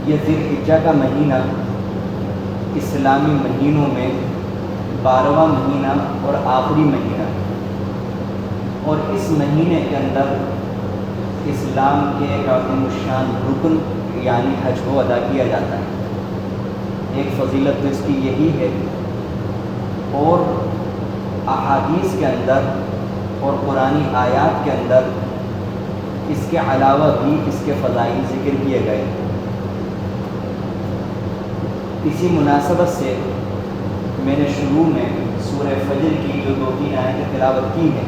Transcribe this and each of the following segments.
یہ ذی الحجہ کا مہینہ اسلامی مہینوں میں 12واں مہینہ اور آخری مہینہ، اور اس مہینے کے اندر اسلام کے ایک عظیم الشان رکن یعنی حج کو ادا کیا جاتا ہے۔ ایک فضیلت تو اس کی یہی ہے، اور احادیث کے اندر اور قرآنی آیات کے اندر اس کے علاوہ بھی اس کے فضائل ذکر کیے گئے۔ اسی مناسبت سے میں نے شروع میں سورہ فجر کی جو 2-3 آیتیں تلاوت کی ہیں،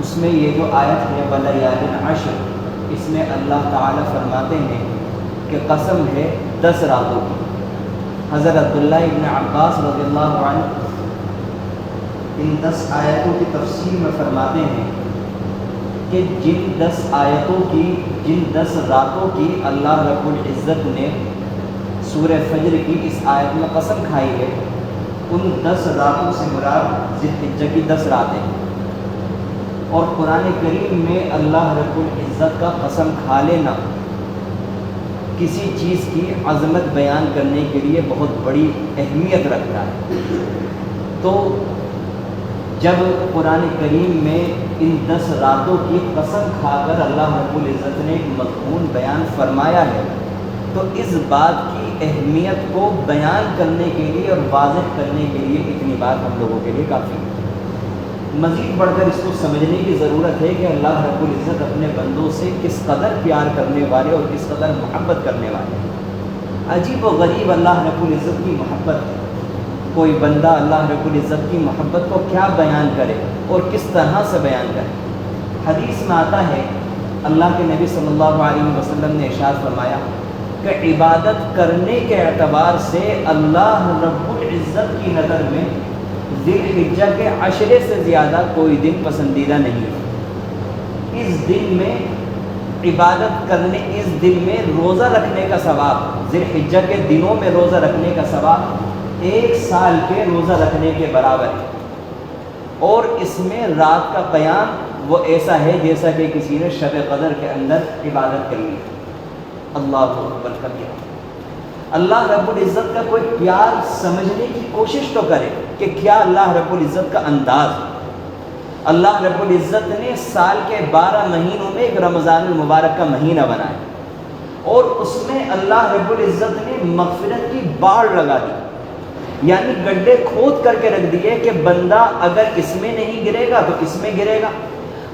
اس میں یہ جو آیت ہے وَلَيَالٍ عَشْرٍ، اس میں اللہ تعالیٰ فرماتے ہیں کہ قسم ہے 10 راتوں کی۔ حضرت عبداللہ ابن عباس رضی اللہ عنہ ان 10 آیتوں کی تفسیر میں فرماتے ہیں کہ جن 10 آیتوں کی، جن 10 راتوں کی اللہ رب العزت نے سورہ فجر کی اس آیت میں قسم کھائی ہے، ان 10 راتوں سے مراد ذی الحجہ کی 10 راتیں ہیں۔ اور قرآن کریم میں اللہ رب العزت کا قسم کھا لینا کسی چیز کی عظمت بیان کرنے کے لیے بہت بڑی اہمیت رکھتا ہے۔ تو جب قرآن کریم میں ان 10 راتوں کی قسم کھا کر اللہ رب العزت نے ایک مضمون بیان فرمایا ہے، تو اس بات کی اہمیت کو بیان کرنے کے لیے اور واضح کرنے کے لیے اتنی بات ہم لوگوں کے لیے کافی ہے۔ مزید بڑھ کر اس کو سمجھنے کی ضرورت ہے کہ اللہ رب العزت اپنے بندوں سے کس قدر پیار کرنے والے اور کس قدر محبت کرنے والے ہیں۔ عجیب و غریب اللہ رب العزت کی محبت ہے۔ کوئی بندہ اللہ رب العزت کی محبت کو کیا بیان کرے اور کس طرح سے بیان کرے۔ حدیث میں آتا ہے، اللہ کے نبی صلی اللہ علیہ وسلم نے ارشاد فرمایا کہ عبادت کرنے کے اعتبار سے اللہ رب العزت کی نظر میں ذی الحجہ کے عشرے سے زیادہ کوئی دن پسندیدہ نہیں ہے۔ اس دن میں عبادت کرنے، اس دن میں روزہ رکھنے کا ثواب، ذی الحجہ کے دنوں میں روزہ رکھنے کا ثواب 1 سال کے روزہ رکھنے کے برابر ہے۔ اور اس میں رات کا قیام وہ ایسا ہے جیسا کہ کسی نے شب قدر کے اندر عبادت کر لی۔ اللہ اکبر کبیرہ۔ اللہ رب العزت کا کوئی پیار سمجھنے کی کوشش تو کرے کہ کیا اللہ رب العزت کا انداز ہے۔ اللہ رب العزت نے سال کے 12 مہینوں میں ایک رمضان المبارک کا مہینہ بنایا، اور اس میں اللہ رب العزت نے مغفرت کی باڑ لگا دی، یعنی گڈھے کھود کر کے رکھ دیے کہ بندہ اگر اس میں نہیں گرے گا تو اس میں گرے گا،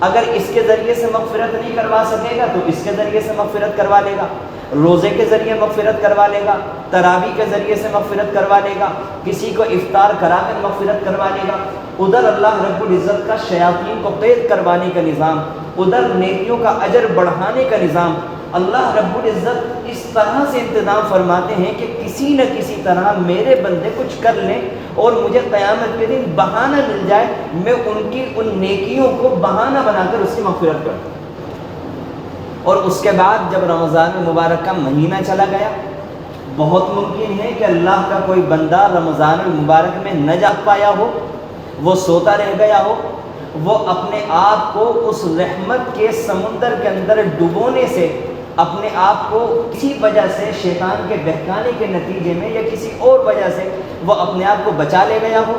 اگر اس کے ذریعے سے مغفرت نہیں کروا سکے گا تو اس کے ذریعے سے مغفرت کروا لے گا، روزے کے ذریعے مغفرت کروا لے گا، تراویح کے ذریعے سے مغفرت کروا لے گا، کسی کو افطار کرا کر مغفرت کروا لے گا۔ ادھر اللہ رب العزت کا شیاطین کو قید کروانے کا نظام، ادھر نیکیوں کا اجر بڑھانے کا نظام۔ اللہ رب العزت اس طرح سے انتظام فرماتے ہیں کہ کسی نہ کسی طرح میرے بندے کچھ کر لیں اور مجھے قیامت کے دن بہانہ مل جائے، میں ان کی ان نیکیوں کو بہانہ بنا کر اس کی مغفرت کرتا ہوں۔ اور اس کے بعد جب رمضان المبارک کا مہینہ چلا گیا، بہت ممکن ہے کہ اللہ کا کوئی بندہ رمضان المبارک میں نہ جاگ پایا ہو، وہ سوتا رہ گیا ہو، وہ اپنے آپ کو اس رحمت کے سمندر کے اندر ڈبونے سے اپنے آپ کو کسی وجہ سے شیطان کے بہکانے کے نتیجے میں یا کسی اور وجہ سے وہ اپنے آپ کو بچا لے گیا ہو،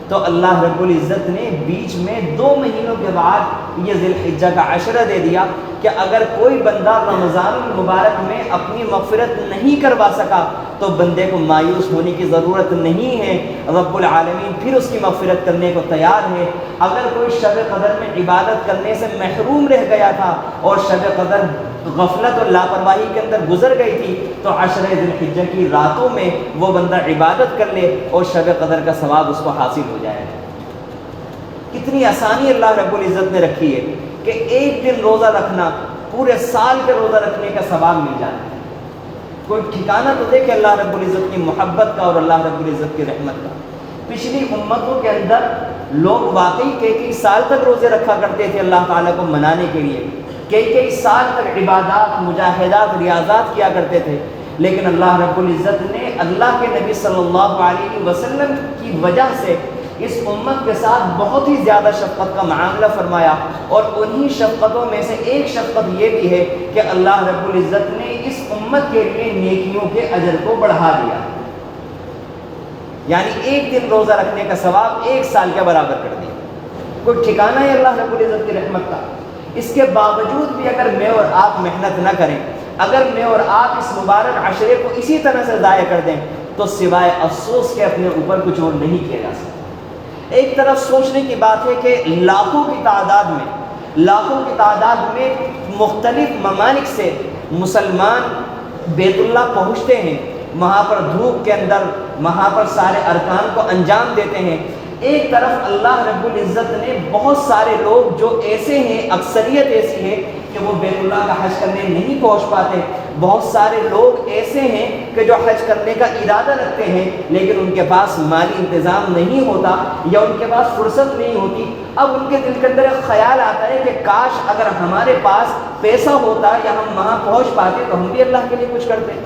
تو اللہ رب العزت نے بیچ میں 2 مہینوں کے بعد یہ ذی الحجہ کا عشرہ دے دیا کہ اگر کوئی بندہ رمضان المبارک میں اپنی مغفرت نہیں کروا سکا تو بندے کو مایوس ہونے کی ضرورت نہیں ہے، رب العالمین پھر اس کی مغفرت کرنے کو تیار ہے۔ اگر کوئی شب قدر میں عبادت کرنے سے محروم رہ گیا تھا اور شب قدر غفلت اور لاپرواہی کے اندر گزر گئی تھی، تو عشرہ ذی الحجہ کی راتوں میں وہ بندہ عبادت کر لے اور شب قدر کا ثواب اس کو حاصل ہو جائے۔ کتنی آسانی اللہ رب العزت نے رکھی ہے کہ ایک دن روزہ رکھنا پورے سال کے روزہ رکھنے کا ثواب مل جاتا ہے۔ کوئی ٹھکانہ تو دے کہ اللہ رب العزت کی محبت کا اور اللہ رب العزت کی رحمت کا۔ پچھلی امتوں کے اندر لوگ واقعی کئی سال تک روزے رکھا کرتے تھے اللہ تعالیٰ کو منانے کے لیے، کئی سال تک عبادات، مجاہدات، ریاضات کیا کرتے تھے، لیکن اللہ رب العزت نے اللہ کے نبی صلی اللہ علیہ وسلم کی وجہ سے اس امت کے ساتھ بہت ہی زیادہ شفقت کا معاملہ فرمایا، اور انہی شفقتوں میں سے ایک شفقت یہ بھی ہے کہ اللہ رب العزت نے اس امت امت کے لیے نیکیوں کے اجر کو بڑھا دیا، یعنی ایک دن روزہ رکھنے کا ثواب 1 سال کے برابر کر دیا۔ کوئی ٹھکانہ ہے اللہ رب العزت کی رحمت کا؟ اس کے باوجود بھی اگر میں اور آپ محنت نہ کریں، اگر میں اور آپ اس مبارک عشرے کو اسی طرح سے ضائع کر دیں، تو سوائے افسوس کے اپنے اوپر کچھ اور نہیں کیا جا سکتا۔ ایک طرف سوچنے کی بات ہے کہ لاکھوں کی تعداد میں مختلف ممالک سے مسلمان بیت اللہ پہنچتے ہیں، وہاں پر دھوپ کے اندر وہاں پر سارے ارکان کو انجام دیتے ہیں۔ ایک طرف اللہ رب العزت نے بہت سارے لوگ جو ایسے ہیں، اکثریت ایسی ہے کہ وہ بیت اللہ کا حج کرنے نہیں پہنچ پاتے، بہت سارے لوگ ایسے ہیں کہ جو حج کرنے کا ارادہ رکھتے ہیں لیکن ان کے پاس مالی انتظام نہیں ہوتا یا ان کے پاس فرصت نہیں ہوتی۔ اب ان کے دل کے اندر ایک خیال آتا ہے کہ کاش اگر ہمارے پاس پیسہ ہوتا یا ہم وہاں پہنچ پاتے تو ہم بھی اللہ کے لیے کچھ کرتے۔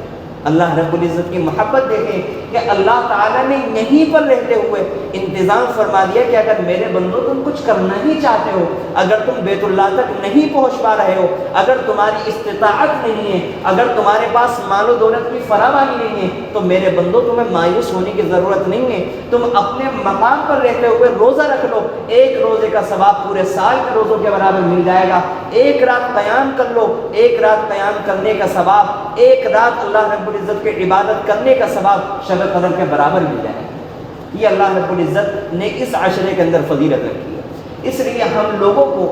اللہ رب العزت کی محبت دیکھیں کہ اللہ تعالیٰ نے یہیں پر رہتے ہوئے انتظام فرما دیا کہ اگر میرے بندو تم کچھ کرنا ہی چاہتے ہو، اگر تم بیت اللہ تک نہیں پہنچ پا رہے ہو، اگر تمہاری استطاعت نہیں ہے، اگر تمہارے پاس مال و دولت کی فراوانی نہیں ہے، تو میرے بندو تمہیں مایوس ہونے کی ضرورت نہیں ہے، تم اپنے مقام پر رہتے ہوئے روزہ رکھ لو، 1 روزے کا ثواب پورے سال کے روزوں کے برابر مل جائے گا۔ 1 رات قیام کر لو، 1 رات قیام کرنے کا ثواب، 1 رات اللہ رب العزت کے عبادت کرنے کا ثواب شب قدر کے برابر مل جائے گا۔ یہ اللہ رب العزت نے اس عشرے کے اندر فضیلت رکھی ہے۔ اس لیے ہم لوگوں کو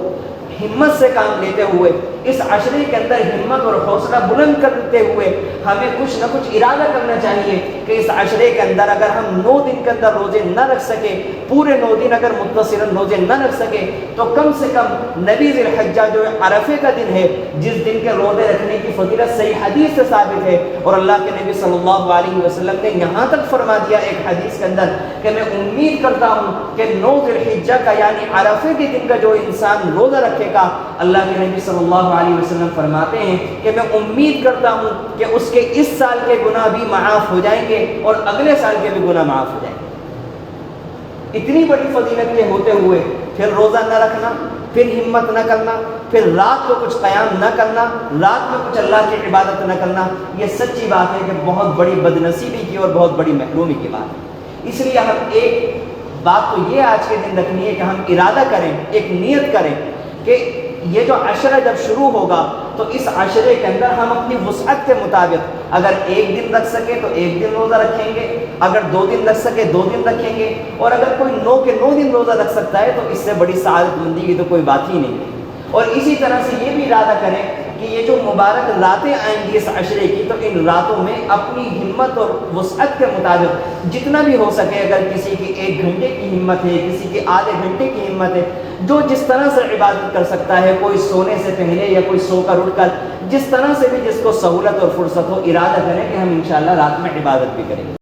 ہمت سے کام لیتے ہوئے، اس عشرے کے اندر ہمت اور حوصلہ بلند کرتے ہوئے ہمیں کچھ نہ کچھ ارادہ کرنا چاہیے کہ اس عشرے کے اندر اگر ہم 9 دن کے اندر روزے نہ رکھ سکے، پورے 9 دن اگر متصلاً روزے نہ رکھ سکے، تو کم سے کم نبی ذی الحجہ جو عرفے کا دن ہے، جس دن کے روزے رکھنے کی فضیلت صحیح حدیث سے ثابت ہے، اور اللہ کے نبی صلی اللہ علیہ وسلم نے یہاں تک فرما دیا ایک حدیث کے اندر کہ میں امید کرتا ہوں کہ 9 ذی الحجہ کا یعنی عرفے کے دن کا جو انسان روزہ رکھے گا، اللہ کے نبی صلی اللہ علیہ وسلم فرماتے ہیں کہ میں امید کرتا ہوں کہ اس کے اس سال کے گناہ بھی معاف ہو جائیں گے اور اگلے سال کے بھی گناہ معاف ہو جائیں گے۔ اتنی بڑی فضیلت کے ہوتے ہوئے پھر روزہ نہ رکھنا، پھر ہمت نہ کرنا، پھر رات کو کچھ قیام نہ کرنا، رات میں کچھ اللہ کی عبادت نہ کرنا، یہ سچی بات ہے کہ بہت بڑی بدنصیبی کی اور بہت بڑی محرومی کی بات ہے۔ اس لیے ہم ایک بات تو یہ آج کے دن رکھنی ہے کہ ہم ارادہ کریں، ایک نیت کریں کہ یہ جو عشرہ جب شروع ہوگا تو اس عشرے کے اندر ہم اپنی وسعت کے مطابق اگر 1 دن رکھ سکے تو 1 دن روزہ رکھیں گے، اگر 2 دن رکھ سکے 2 دن رکھیں گے، اور اگر کوئی 9 کے 9 دن روزہ رکھ سکتا ہے تو اس سے بڑی سعادت مندی کی تو کوئی بات ہی نہیں ہے۔ اور اسی طرح سے یہ بھی ارادہ کریں کہ یہ جو مبارک راتیں آئیں گی اس عشرے کی، تو ان راتوں میں اپنی ہمت اور وسعت کے مطابق جتنا بھی ہو سکے، اگر کسی کی 1 گھنٹے کی ہمت ہے، کسی کی آدھے گھنٹے کی ہمت ہے، جو جس طرح سے عبادت کر سکتا ہے، کوئی سونے سے پہلے یا کوئی سو کر اٹھ کر، جس طرح سے بھی جس کو سہولت اور فرصت ہو، ارادہ کریں کہ ہم انشاءاللہ رات میں عبادت بھی کریں گے۔